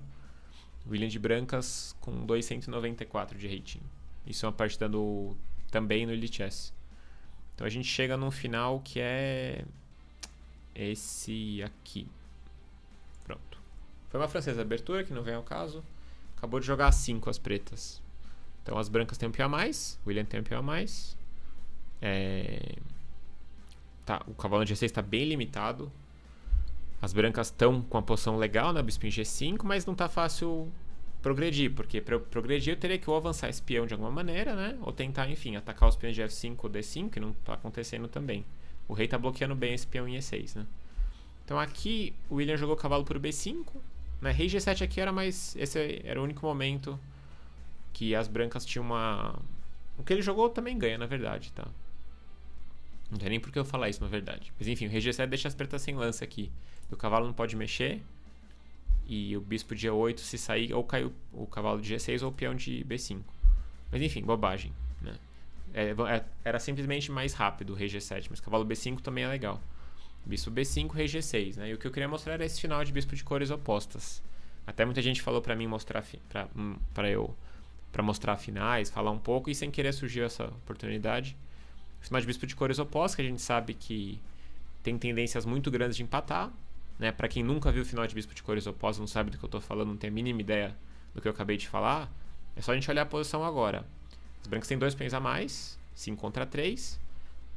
William de brancas com 294 de rating. Isso é uma partida também no Elite Chess. Então a gente chega num final que é esse aqui. Pronto. Foi uma francesa abertura, que não vem ao caso. Acabou de jogar 5 as pretas. Então as brancas têm um peão a mais. O William tem um peão a mais. Tá, o cavalo de G6 está bem limitado. As brancas estão com uma posição legal, né? Bispo em G5, mas não tá fácil progredir, porque para eu progredir eu teria que ou avançar esse peão de alguma maneira, né? Ou tentar, enfim, atacar os peões de F5 ou D5, que não tá acontecendo também. O rei tá bloqueando bem esse peão em E6, né? Então aqui o William jogou cavalo por B5, né? Rei G7 aqui era mais... Esse era o único momento que as brancas tinham uma... O que ele jogou também ganha, na verdade, tá? Não tem nem por que eu falar isso, na verdade. Mas enfim, o rei G7 deixa as pretas sem lance aqui. O cavalo não pode mexer. E o bispo de E8, se sair, ou cai o cavalo de G6 ou o peão de B5. Mas enfim, bobagem, né? Era simplesmente mais rápido o rei G7, mas cavalo B5 também é legal. Bispo B5, rei G6, né? E o que eu queria mostrar era esse final de bispo de cores opostas. Até muita gente falou pra mim mostrar pra mostrar finais, falar um pouco, e sem querer surgiu essa oportunidade. Final de bispo de cores opostas, que a gente sabe que tem tendências muito grandes de empatar, né? Para quem nunca viu o final de bispo de cores opostas, não sabe do que eu tô falando, não tem a mínima ideia do que eu acabei de falar, é só a gente olhar a posição agora. As brancas têm 2 peões a mais, 5 contra 3,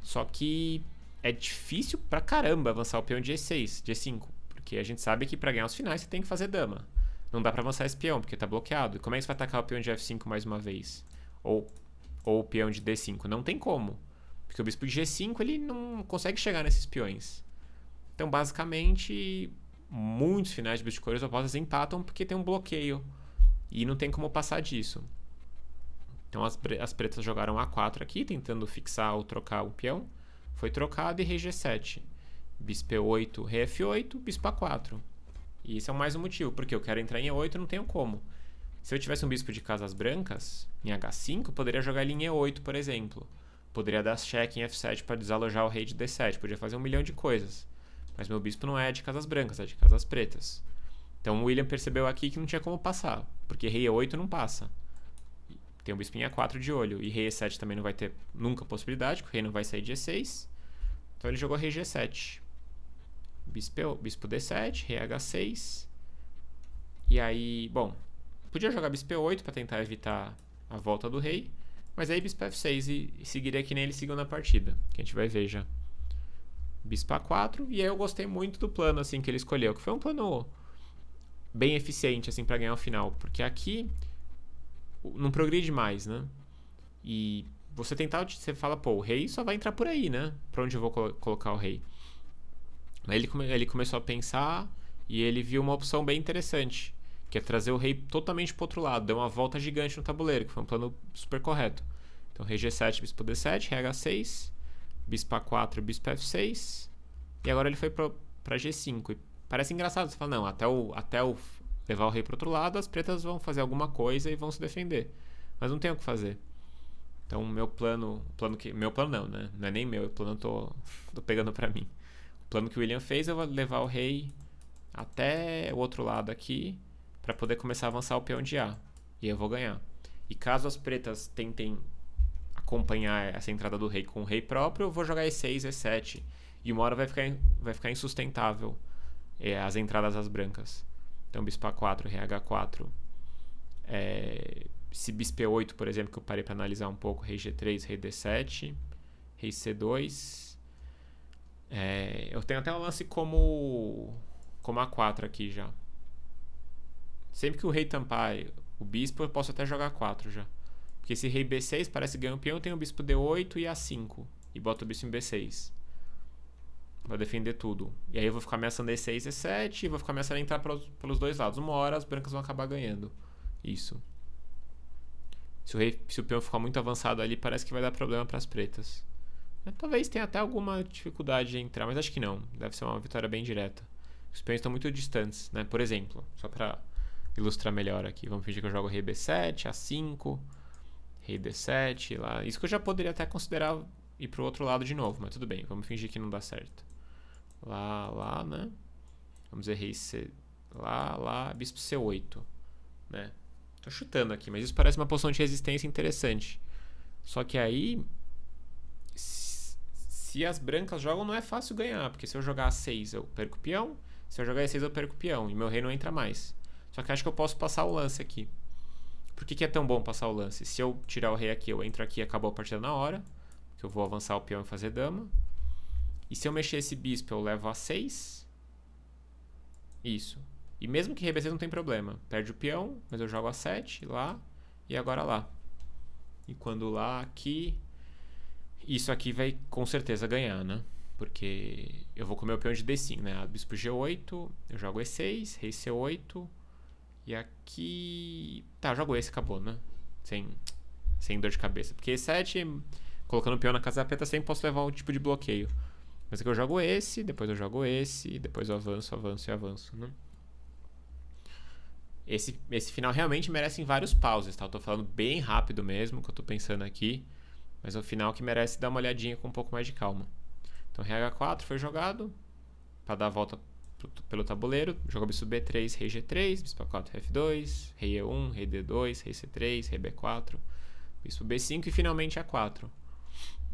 só que é difícil pra caramba avançar o peão de E6, de E5, porque a gente sabe que para ganhar os finais você tem que fazer dama. Não dá pra avançar esse peão, porque tá bloqueado. E como é que você vai atacar o peão de F5 mais uma vez? Ou o peão de D5? Não tem como. Porque o bispo de G5 ele não consegue chegar nesses peões. Então, basicamente, muitos finais de bispo de cores opostas empatam porque tem um bloqueio. E não tem como passar disso. Então, as pretas jogaram A4 aqui, tentando fixar ou trocar o peão. Foi trocado e rei G7. Bispo E8, rei F8, bispo A4. E esse é mais um motivo, porque eu quero entrar em E8 e não tenho como. Se eu tivesse um bispo de casas brancas, em H5, eu poderia jogar ele em E8, por exemplo. Poderia dar cheque em F7 para desalojar o rei de D7. Podia fazer 1 milhão de coisas. Mas meu bispo não é de casas brancas, é de casas pretas. Então o William percebeu aqui que não tinha como passar. Porque rei E8 não passa. Tem o bispo em E4 de olho. E rei E7 também não vai ter nunca possibilidade, porque o rei não vai sair de E6. Então ele jogou rei G7. Bispo D7, rei H6. E aí, bom, podia jogar bispo E8 para tentar evitar a volta do rei. Mas aí bispo F6 e seguiria que nem ele seguiu na partida, que a gente vai ver já. Bispo A4, e aí eu gostei muito do plano assim que ele escolheu, que foi um plano bem eficiente assim para ganhar o final, porque aqui não progride mais, né? E você fala, pô, o rei só vai entrar por aí, né? Pra onde eu vou colocar o rei? Aí ele começou a pensar e ele viu uma opção bem interessante, que é trazer o rei totalmente pro outro lado. Deu uma volta gigante no tabuleiro, que foi um plano super correto. Então, rei G7, bispo D7, rei H6, bispo A4, bispo F6. E agora ele foi pra G5. E parece engraçado, você fala, não, até o levar o rei pro outro lado, as pretas vão fazer alguma coisa e vão se defender. Mas não tem o que fazer. Então, meu plano não, né? Não é nem meu, o plano eu tô pegando pra mim. O plano que o William fez, eu vou levar o rei até o outro lado aqui pra poder começar a avançar o peão de A. E eu vou ganhar. E caso as pretas tentem acompanhar essa entrada do rei com o rei próprio, eu vou jogar E6, E7. E uma hora vai ficar insustentável as entradas das brancas. Então, bispo A4, rei H4. Se bispo E8, por exemplo, que eu parei para analisar um pouco, rei G3, rei D7, rei C2. Eu tenho até um lance como A4 aqui já. Sempre que o rei tampar o bispo, eu posso até jogar 4 já. Porque esse rei B6 parece ganhar um peão, tem o bispo D8 e A5. E bota o bispo em B6. Vai defender tudo. E aí eu vou ficar ameaçando E6, E7 e vou ficar ameaçando entrar pelos dois lados. Uma hora as brancas vão acabar ganhando. Isso. Se o peão ficar muito avançado ali, parece que vai dar problema para as pretas. Talvez tenha até alguma dificuldade de entrar, mas acho que não. Deve ser uma vitória bem direta. Os peões estão muito distantes, né? Por exemplo, só para ilustrar melhor aqui. Vamos fingir que eu jogo rei B7, A5, rei D7, lá. Isso que eu já poderia até considerar ir pro outro lado de novo, mas tudo bem. Vamos fingir que não dá certo. Lá, né? Vamos dizer rei C. Lá, bispo C8, né? Tô chutando aqui, mas isso parece uma posição de resistência interessante. Só que aí, se as brancas jogam, não é fácil ganhar, porque se eu jogar A6 eu perco o peão, se eu jogar E6 eu perco o peão, e meu rei não entra mais. Só que acho que eu posso passar o lance aqui. Por que é tão bom passar o lance? Se eu tirar o rei aqui, eu entro aqui e acabou a partida na hora, que eu vou avançar o peão e fazer dama. E se eu mexer esse bispo, eu levo A6. Isso. E mesmo que rei B6 não tem problema. Perde o peão, mas eu jogo A7 lá e agora lá. E quando lá, aqui... Isso aqui vai com certeza ganhar, né? Porque eu vou comer o peão de D5, né? Bispo G8, eu jogo E6, rei C8. E aqui... Tá, eu jogo esse, acabou, né? Sem dor de cabeça. Porque E7, colocando o peão na casa da preta, sempre posso levar um tipo de bloqueio. Mas aqui eu jogo esse, depois eu jogo esse, depois eu avanço e avanço, né? Esse final realmente merece vários pauses, tá? Eu tô falando bem rápido mesmo, que eu tô pensando aqui. Mas é o final que merece dar uma olhadinha com um pouco mais de calma. Então, rei H4 foi jogado para dar a volta pelo tabuleiro. Jogou bispo B3, rei G3, bispo A4, F2, rei E1, rei D2, rei C3, rei B4, bispo B5 e finalmente A4.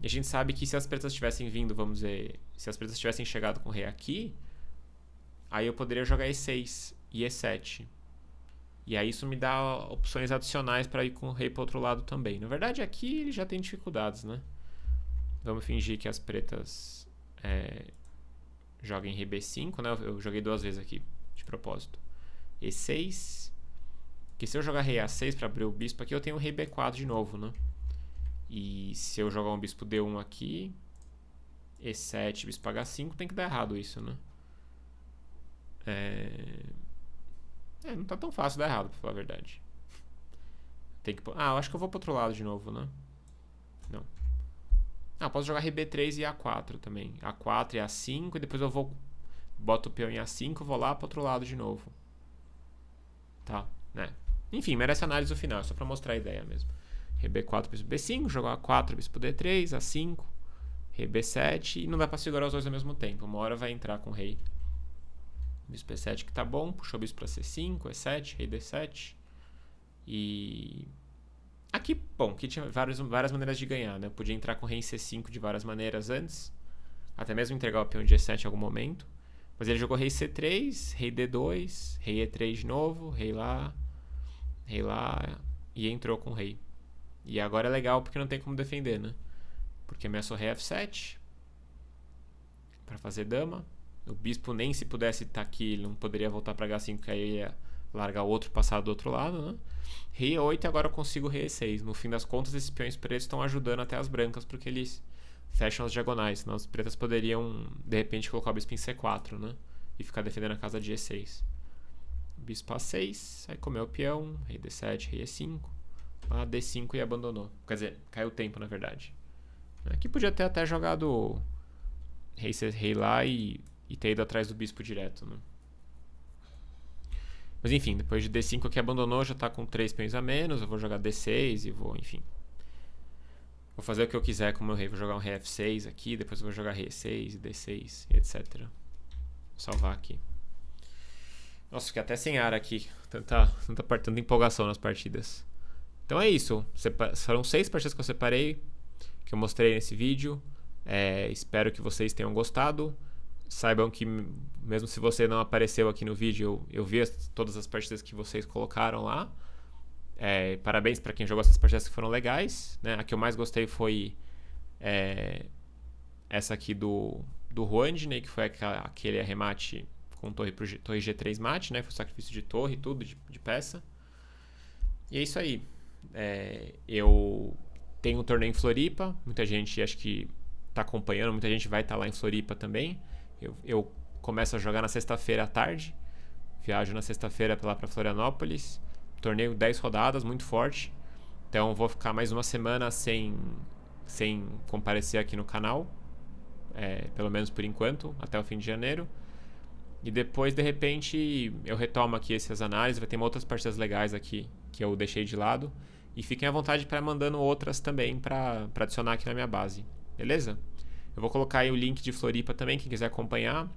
E a gente sabe que se as pretas tivessem vindo, vamos dizer, se as pretas tivessem chegado com o rei aqui, aí eu poderia jogar E6 e E7. E aí isso me dá opções adicionais para ir com o rei para o outro lado também. Na verdade, aqui ele já tem dificuldades, né? Vamos fingir que as pretas joguem rei B5, né? Eu joguei duas vezes aqui, de propósito. E6. Que se eu jogar rei A6 para abrir o bispo aqui, eu tenho o rei B4 de novo, né? E se eu jogar um bispo D1 aqui, E7, bispo H5, tem que dar errado isso, né? Não tá tão fácil dar errado, pra falar a verdade. eu acho que eu vou pro outro lado de novo, né? Não. Posso jogar rei B3 e A4 também. A4 e A5, e depois eu boto o peão em A5 e vou lá pro outro lado de novo. Tá, né? Enfim, merece análise no final, só pra mostrar a ideia mesmo. Rei B4, bispo B5, jogar A4, bispo D3, A5, rei B7, e não dá pra segurar os dois ao mesmo tempo. Uma hora vai entrar com o rei. Bispo E7 que tá bom, puxou o bispo pra C5, E7, rei D7. E... Aqui, bom, aqui tinha várias maneiras de ganhar, né? Eu podia entrar com rei em C5 de várias maneiras antes, até mesmo entregar o peão de E7 em algum momento. Mas ele jogou rei C3, rei D2, rei E3 de novo, rei lá, e entrou com o rei. E agora é legal porque não tem como defender, né? Porque ameaçou rei F7 pra fazer dama. O bispo nem se pudesse estar aqui, ele não poderia voltar para H5, que aí ia largar o outro passar do outro lado, né? Rei E8 e agora eu consigo rei E6. No fim das contas, esses peões pretos estão ajudando até as brancas, porque eles fecham as diagonais. Senão as pretas poderiam, de repente, colocar o bispo em C4, né? E ficar defendendo a casa de E6. Bispo A6, aí comeu o peão, rei D7, rei E5. Lá D5 e abandonou. Quer dizer, caiu o tempo, na verdade. Aqui podia ter até jogado rei lá e ter ido atrás do bispo direto, né? Mas enfim, depois de D5 aqui abandonou, já tá com 3 peões a menos. Eu vou jogar D6 e vou, enfim. Vou fazer o que eu quiser com o meu rei. Vou jogar um rei F6 aqui, depois eu vou jogar rei E6 e D6 e etc. Vou salvar aqui. Nossa, fiquei até sem ar aqui. Tanta empolgação nas partidas. Então é isso. Foram 6 partidas que eu separei, que eu mostrei nesse vídeo. Espero que vocês tenham gostado. Saibam que mesmo se você não apareceu aqui no vídeo, eu vi todas as partidas que vocês colocaram lá. Parabéns para quem jogou essas partidas que foram legais, né? A que eu mais gostei foi essa aqui do Rouandney, que foi aquele arremate com torre G3 mate, né? Foi sacrifício de torre e tudo, de peça. E é isso aí. Eu tenho um torneio em Floripa. Muita gente acho que tá acompanhando, muita gente vai estar lá em Floripa também. Eu começo a jogar na sexta-feira à tarde. Viajo na sexta-feira lá para Florianópolis. Torneio 10 rodadas, muito forte. Então vou ficar mais uma semana sem comparecer aqui no canal. Pelo menos por enquanto, até o fim de janeiro. E depois, de repente, eu retomo aqui essas análises. Vai ter outras partidas legais aqui que eu deixei de lado. E fiquem à vontade para mandando outras também para adicionar aqui na minha base. Beleza? Eu vou colocar aí o link de Floripa também, quem quiser acompanhar.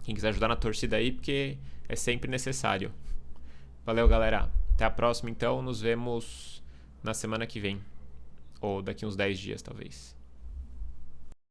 Quem quiser ajudar na torcida aí, porque é sempre necessário. Valeu, galera. Até a próxima, então. Nos vemos na semana que vem. Ou daqui uns 10 dias, talvez.